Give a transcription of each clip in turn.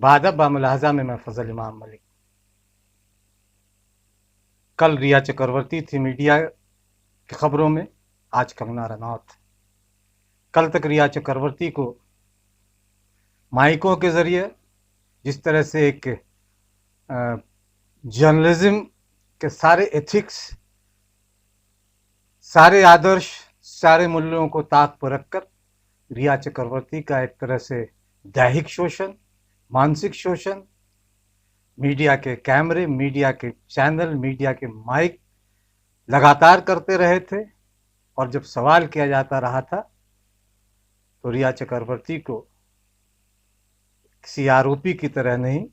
बादब बामुलाहजा में मैं फजल इमाम मलिक। कल रिया चक्रवर्ती थी मीडिया की खबरों में, आज कंगना रनौत। कल तक रिया चक्रवर्ती को माइकों के जरिए जिस तरह से एक जर्नलिज्म के सारे एथिक्स, सारे आदर्श, सारे मूल्यों को ताक पर रखकर रिया चक्रवर्ती का एक तरह से दैहिक शोषण, मानसिक शोषण, मीडिया के कैमरे, मीडिया के चैनल, मीडिया के माइक लगातार करते रहे थे। और जब सवाल किया जाता रहा था तो रिया चक्रवर्ती को किसी आरोपी की तरह नहीं,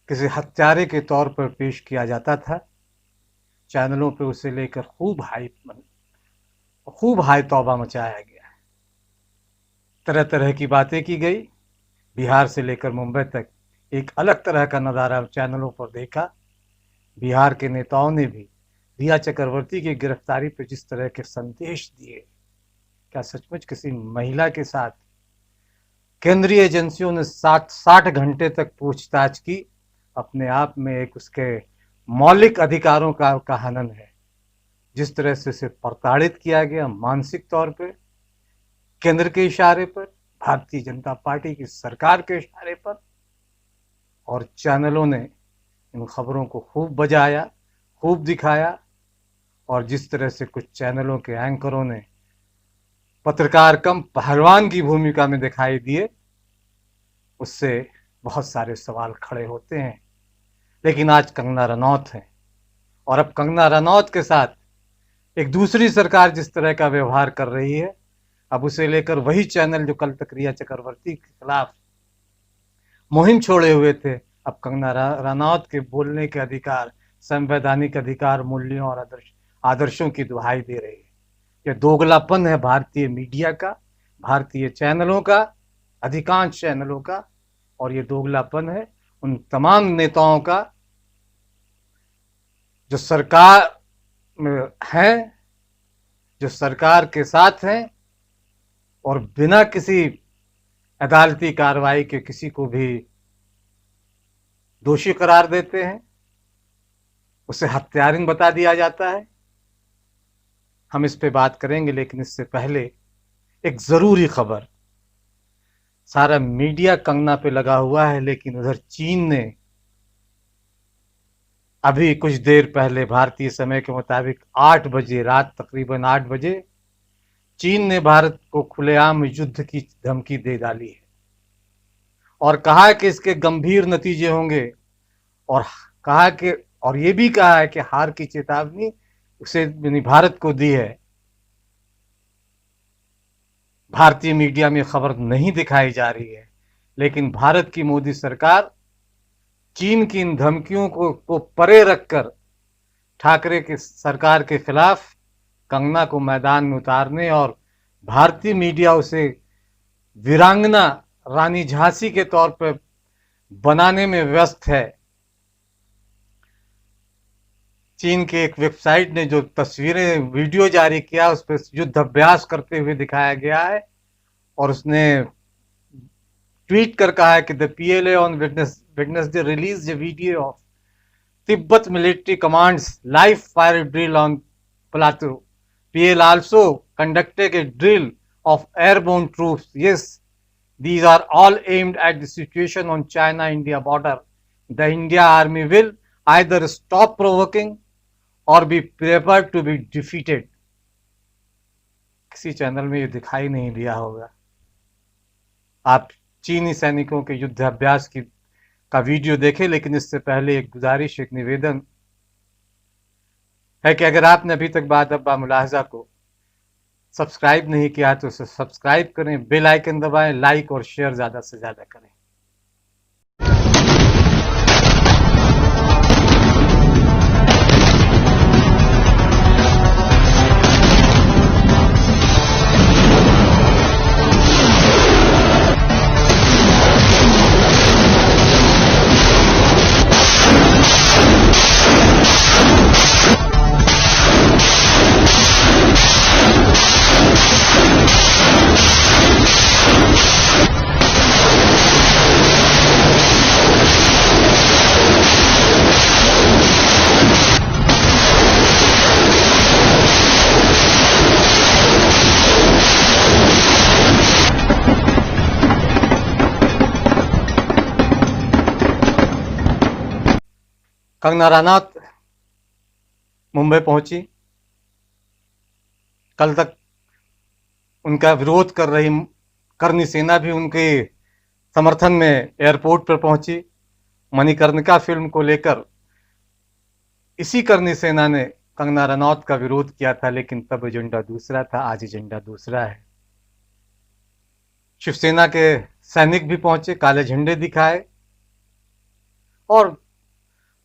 किसी हत्यारे के तौर पर पेश किया जाता था। चैनलों पे उसे लेकर खूब हाय तौबा मचाया गया। तरह तरह की बातें की गई। बिहार से लेकर मुंबई तक एक अलग तरह का नज़ारा चैनलों पर देखा। बिहार के नेताओं ने भी रिया चक्रवर्ती की गिरफ्तारी पर जिस तरह के संदेश दिए, क्या सचमुच किसी महिला के साथ केंद्रीय एजेंसियों ने 60 घंटे तक पूछताछ की? अपने आप में एक उसके मौलिक अधिकारों का हनन है। जिस तरह से उसे प्रताड़ित किया गया मानसिक तौर पर, केंद्र के इशारे पर, भारतीय जनता पार्टी की सरकार के इशारे पर, और चैनलों ने इन खबरों को खूब बजाया, खूब दिखाया। और जिस तरह से कुछ चैनलों के एंकरों ने पत्रकार कम पहलवान की भूमिका में दिखाई दिए, उससे बहुत सारे सवाल खड़े होते हैं। लेकिन आज कंगना रनौत है, और अब कंगना रनौत के साथ एक दूसरी सरकार जिस तरह का व्यवहार कर रही है, अब उसे लेकर वही चैनल जो कल तक रिया चक्रवर्ती के खिलाफ मुहिम छोड़े हुए थे, अब कंगना रनौत के बोलने के अधिकार, संवैधानिक अधिकार, मूल्यों और आदर्शों की दुहाई दे रही है। यह दोगलापन है भारतीय मीडिया का, भारतीय चैनलों का, अधिकांश चैनलों का। और ये दोगलापन है उन तमाम नेताओं का जो सरकार में हैं, जो सरकार के साथ हैं, और बिना किसी अदालती कार्रवाई के किसी को भी दोषी करार देते हैं, उसे हत्यारिन बता दिया जाता है। हम इस पे बात करेंगे, लेकिन इससे पहले एक जरूरी खबर। सारा मीडिया कंगना पे लगा हुआ है, लेकिन उधर चीन ने अभी कुछ देर पहले भारतीय समय के मुताबिक 8 बजे, रात तकरीबन 8 बजे, चीन ने भारत को खुलेआम युद्ध की धमकी दे डाली है और कहा है कि इसके गंभीर नतीजे होंगे। और ये भी कहा है कि हार की चेतावनी उसे भारत को दी है। भारतीय मीडिया में खबर नहीं दिखाई जा रही है, लेकिन भारत की मोदी सरकार चीन की इन धमकियों को परे रखकर ठाकरे की सरकार के खिलाफ कंगना को मैदान में उतारने और भारतीय मीडिया उसे वीरांगना, रानी झांसी के तौर पर बनाने में व्यस्त है। चीन के एक वेबसाइट ने जो तस्वीरें, वीडियो जारी किया, उस पर युद्ध अभ्यास करते हुए दिखाया गया है। और उसने ट्वीट कर कहा है कि the PLA on Wednesday released a video of Tibet military command's live fire drill on Plateau. PL also conducted a drill of airborne troops. Yes, these are all aimed at the situation on China-India border. The India army will either stop provoking और be prepared to be defeated. किसी channel में ये दिखाई नहीं दिया होगा। आप चीनी सैनिकों के युद्ध अभ्यास का वीडियो देखें, लेकिन इससे पहले एक गुजारिश, एक निवेदन है कि अगर आपने अभी तक बादब बामुलाहजा को सब्सक्राइब नहीं किया तो उसे सब्सक्राइब करें, बेल आइकन दबाएं, लाइक और शेयर ज़्यादा से ज़्यादा करें। कंगना रनौत मुंबई पहुंची। कल तक उनका विरोध कर रही करनी सेना भी उनके समर्थन में एयरपोर्ट पर पहुंची। मणिकर्णिका फिल्म को लेकर इसी करनी सेना ने कंगना रनौत का विरोध किया था, लेकिन तब एजेंडा दूसरा था, आज एजेंडा दूसरा है। शिवसेना के सैनिक भी पहुंचे, काले झंडे दिखाए और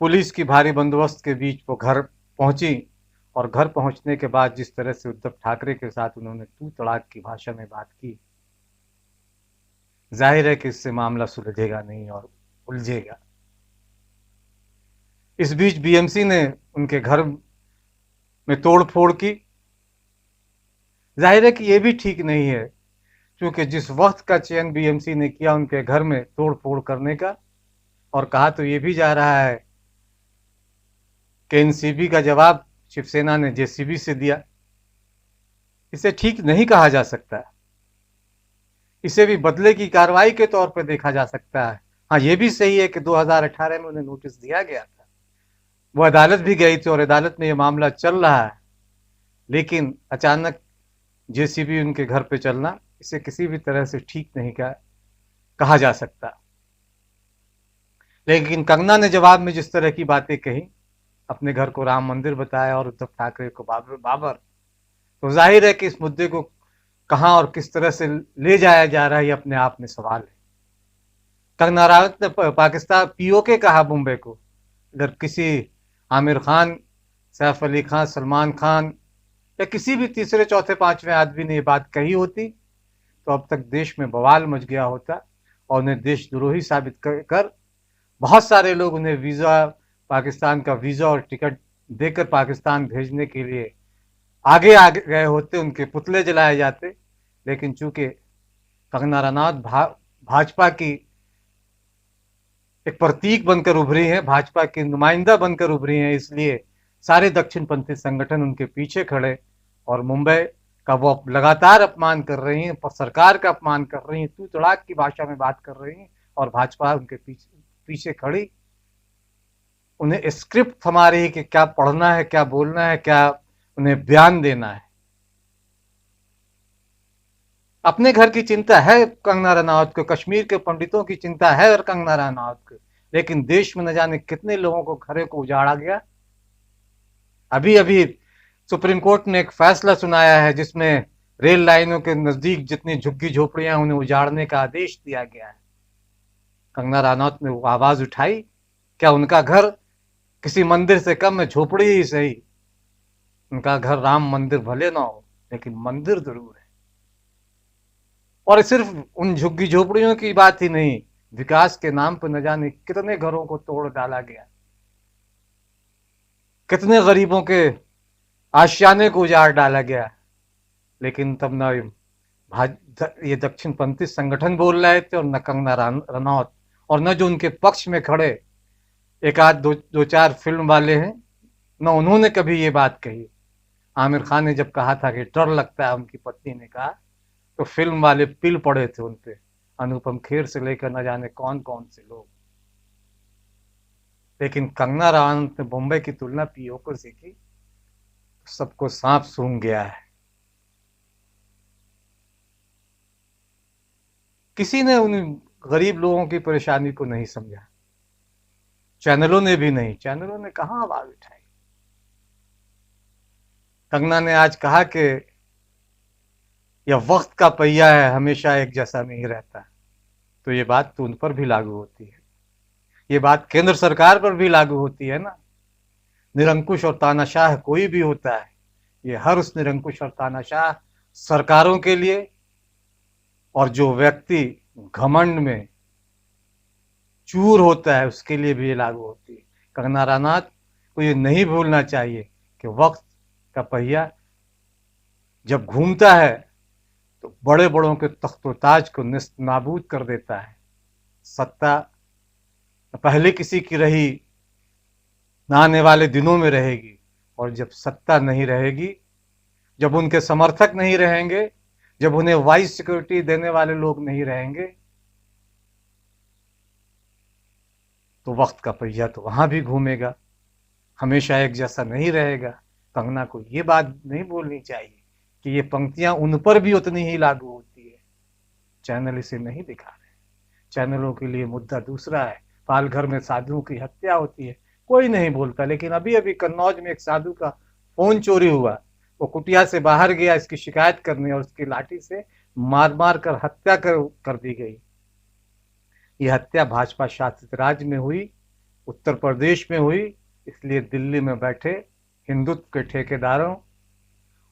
पुलिस की भारी बंदोबस्त के बीच वो घर पहुंची। और घर पहुंचने के बाद जिस तरह से उद्धव ठाकरे के साथ उन्होंने तू तड़ाक की भाषा में बात की, जाहिर है कि इससे मामला सुलझेगा नहीं और उलझेगा। इस बीच बीएमसी ने उनके घर में तोड़ फोड़ की। जाहिर है कि यह भी ठीक नहीं है, क्योंकि जिस वक्त का चयन बीएमसी ने किया उनके घर में तोड़ फोड़ करने का, और कहा तो ये भी जा रहा है कि एनसीबी का जवाब शिवसेना ने जेसीबी से दिया। इसे ठीक नहीं कहा जा सकता, इसे भी बदले की कार्रवाई के तौर पर देखा जा सकता है। हाँ, ये भी सही है कि 2018 में उन्हें नोटिस दिया गया था, वो अदालत भी गई थी और अदालत में ये मामला चल रहा है, लेकिन अचानक जेसीबी उनके घर पे चलना, इसे किसी भी तरह से ठीक नहीं कहा जा सकता। लेकिन कंगना ने जवाब में जिस तरह की बातें कही, अपने घर को राम मंदिर बताया और उद्धव ठाकरे को बाबर, तो जाहिर है कि इस मुद्दे को कहां और किस तरह से ले जाया जा रहा है, ये अपने आप में सवाल है। कंगना रनौत ने पाकिस्तान पीओके कहा मुंबई को। अगर किसी आमिर खान, सैफ अली खान, सलमान खान या किसी भी तीसरे चौथे पांचवें आदमी ने ये बात कही होती तो अब तक देश में बवाल मच गया होता और उन्हें देशद्रोही साबित कर बहुत सारे लोग उन्हें वीजा, पाकिस्तान का वीजा और टिकट देकर पाकिस्तान भेजने के लिए आगे गए होते, उनके पुतले जलाए जाते। लेकिन चूंकि कंगना रनौत भाजपा की एक प्रतीक बनकर उभरी हैं, भाजपा की नुमाइंदा बनकर उभरी हैं, इसलिए सारे दक्षिणपंथी संगठन उनके पीछे खड़े और मुंबई का वो लगातार अपमान कर रही हैं, सरकार का अपमान कर रही हैं, तू तड़ाक की भाषा में बात कर रही हैं और भाजपा उनके पीछे खड़ी उन्हें स्क्रिप्ट थमा रही है कि क्या पढ़ना है, क्या बोलना है, क्या उन्हें बयान देना है। अपने घर की चिंता है कंगना रनौत को, कश्मीर के पंडितों की चिंता है और कंगना रनौत को, लेकिन देश में न जाने कितने लोगों को घरों को उजाड़ा गया। अभी अभी सुप्रीम कोर्ट ने एक फैसला सुनाया है जिसमें रेल लाइनों के नजदीक जितनी झुग्गी झोपड़ियां उन्हें उजाड़ने का आदेश दिया गया है। कंगना रनौत ने वो आवाज उठाई, क्या उनका घर किसी मंदिर से कम है? झोपड़ी ही सही, उनका घर राम मंदिर भले ना हो लेकिन मंदिर जरूर है। और सिर्फ उन झुग्गी झोपड़ियों की बात ही नहीं, विकास के नाम पर न जाने कितने घरों को तोड़ डाला गया, कितने गरीबों के आशियाने को उजाड़ डाला गया। लेकिन तब न ये दक्षिणपंथी संगठन बोल रहे थे और न कंगना रनौत, और न जो उनके पक्ष में खड़े एक आध दो चार फिल्म वाले हैं, न उन्होंने कभी ये बात कही। आमिर खान ने जब कहा था कि डर लगता है, उनकी पत्नी ने कहा, तो फिल्म वाले पिल पड़े थे उन पे, अनुपम खेर से लेकर न जाने कौन कौन से लोग। लेकिन कंगना रनौत ने मुंबई की तुलना पीओके से की, सबको सांप सूंघ गया है। किसी ने उन गरीब लोगों की परेशानी को नहीं समझा, चैनलों ने भी नहीं, चैनलों ने कहां आवाज उठाई। कंगना ने आज कहा कि यह वक्त का पहिया है, हमेशा एक जैसा नहीं रहता, तो ये बात तो उन पर भी लागू होती है, ये बात केंद्र सरकार पर भी लागू होती है ना। निरंकुश और तानाशाह कोई भी होता है, ये हर उस निरंकुश और तानाशाह सरकारों के लिए और जो व्यक्ति घमंड में चूर होता है उसके लिए भी ये लागू होती है। कंगना रनौत को ये नहीं भूलना चाहिए कि वक्त का पहिया जब घूमता है तो बड़े बड़ों के तख्तोताज को नाबूद कर देता है। सत्ता पहले किसी की रही, न आने वाले दिनों में रहेगी, और जब सत्ता नहीं रहेगी, जब उनके समर्थक नहीं रहेंगे, जब उन्हें वाइस सिक्योरिटी देने वाले लोग नहीं रहेंगे, तो वक्त का पहिया तो वहां भी घूमेगा। हमेशा एक जैसा नहीं रहेगा। कंगना को ये बात नहीं बोलनी चाहिए कि ये पंक्तियां उन पर भी उतनी ही लागू होती है। चैनल इसे नहीं दिखा रहे। चैनलों के लिए मुद्दा दूसरा है। पालघर में साधुओं की हत्या होती है, कोई नहीं बोलता। लेकिन अभी अभी कन्नौज में एक साधु का फोन चोरी हुआ, वो कुटिया से बाहर गया इसकी शिकायत करने, और उसकी लाठी से मार मार कर हत्या कर दी गई। ये हत्या भाजपा शासित राज्य में हुई, उत्तर प्रदेश में हुई। इसलिए दिल्ली में बैठे हिंदुत्व के ठेकेदारों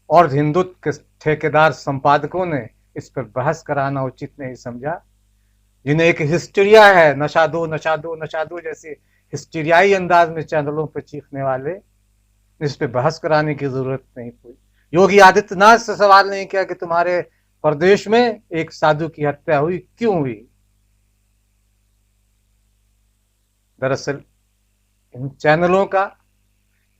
और हिंदुत्व के ठेकेदार संपादकों ने इस पर बहस कराना उचित नहीं समझा। जिन्हें एक हिस्टीरिया है, नशा दो नशा दो नशा दो जैसे हिस्टीरियाई अंदाज में चैनलों पर चीखने वाले, इस पे बहस कराने की जरूरत नहीं हुई। योगी आदित्यनाथ से सवाल नहीं किया कि तुम्हारे प्रदेश में एक साधु की हत्या हुई, क्यों हुई। दरअसल इन चैनलों का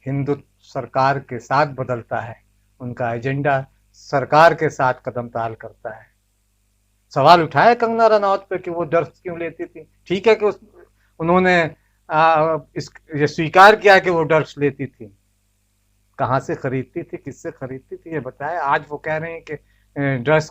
हिंदुत्व सरकार के साथ बदलता है, उनका एजेंडा सरकार के साथ कदम ताल करता है। सवाल उठाया कंगना रनौत पे कि वो ड्रग्स क्यों लेती थी। ठीक है कि उन्होंने ये स्वीकार किया कि वो ड्रग्स लेती थी। कहाँ से खरीदती थी, किससे खरीदती थी, ये बताया। आज वो कह रहे हैं कि ड्रग्स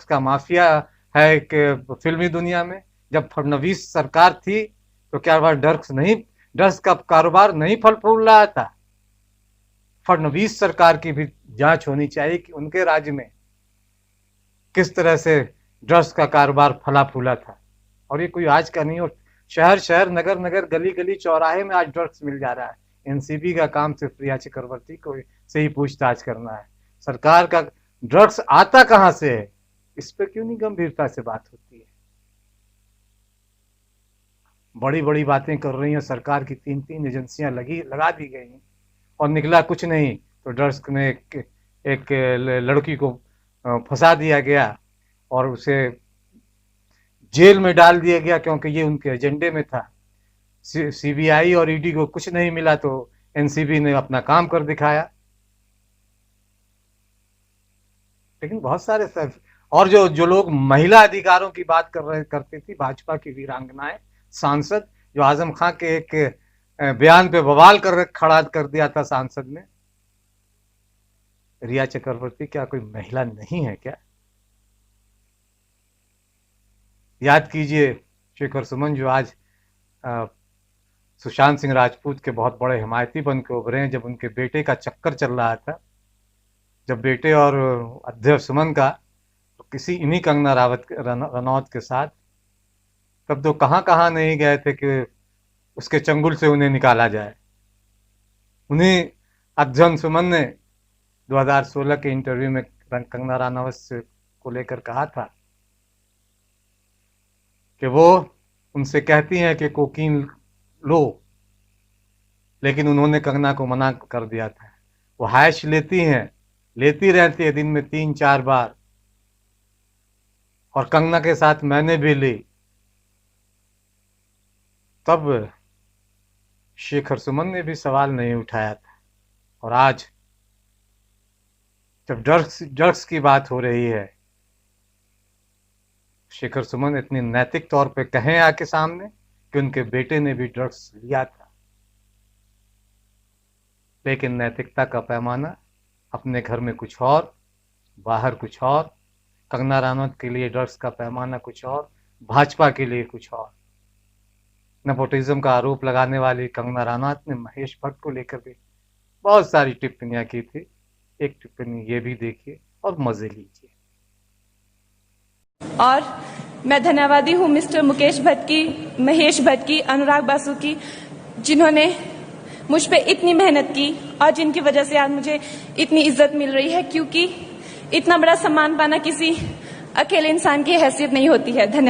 का माफिया है कि फिल्मी दुनिया में। जब फडणवीस सरकार थी तो क्या वह ड्रग्स का कारोबार नहीं फल फूल रहा था। फडणवीस सरकार की भी जांच होनी चाहिए कि उनके राज्य में किस तरह से ड्रग्स का कारोबार फला फूला था। और ये कोई आज का नहीं हो, शहर शहर नगर नगर गली गली चौराहे में आज ड्रग्स मिल जा रहा है। एनसीबी का काम सिर्फ प्रिया चक्रवर्ती को से ही पूछताछ करना है। सरकार का ड्रग्स आता कहां से है, इस पर क्यों नहीं गंभीरता से बात होती है। बड़ी बड़ी बातें कर रही हैं सरकार की, 3 एजेंसियां लगा दी गई हैं और निकला कुछ नहीं। तो ड्रग्स में एक लड़की को फंसा दिया गया और उसे जेल में डाल दिया गया क्योंकि ये उनके एजेंडे में था। सीबीआई और ईडी को कुछ नहीं मिला तो एनसीबी ने अपना काम कर दिखाया। लेकिन बहुत सारे और जो लोग महिला अधिकारों की बात करती थी, भाजपा की वीरांगनाएं, सांसद, जो आजम खां के एक बयान पे बवाल खड़ा कर दिया था सांसद ने। रिया चक्रवर्ती क्या कोई महिला नहीं है क्या? याद कीजिए शेखर सुमन जो आज सुशांत सिंह राजपूत के बहुत बड़े हिमायती बन के उभरे हैं, जब उनके बेटे का चक्कर चल रहा था, जब बेटे और अध्यक्ष सुमन का तो किसी इन्हीं कंगना रनौत के साथ, तब तो कहाँ नहीं गए थे कि उसके चंगुल से उन्हें निकाला जाए। उन्हीं अध्यक्ष सुमन ने 2016 के इंटरव्यू में कंगना रनौत को लेकर कहा था कि वो उनसे कहती हैं कि कोकीन लो, लेकिन उन्होंने कंगना को मना कर दिया था। वो हैश लेती रहती है दिन में 3-4 बार, और कंगना के साथ मैंने भी ली। तब शेखर सुमन ने भी सवाल नहीं उठाया था। और आज जब ड्रग्स की बात हो रही है, शेखर सुमन इतनी नैतिक तौर पे कहें आके सामने कि उनके बेटे ने भी ड्रग्स लिया था। लेकिन नैतिकता का पैमाना अपने घर में कुछ और, बाहर कुछ और। कंगना रनौत के लिए ड्रग्स का पैमाना कुछ और, भाजपा के लिए कुछ और। नेपोटिज्म का आरोप लगाने वाली कंगना रनौत ने महेश भट्ट को लेकर भी बहुत सारी टिप्पणियां की थी। एक टिप्पणी ये भी देखिए और मजे लीजिए। और मैं धन्यवादी हूँ मिस्टर मुकेश भट्ट की, महेश भट्ट की, अनुराग बासु की, जिन्होंने मुझ पे इतनी मेहनत की और जिनकी वजह से आज मुझे इतनी इज्जत मिल रही है, क्योंकि इतना बड़ा सम्मान पाना किसी अकेले इंसान की हैसियत नहीं होती है। धन्यवाद।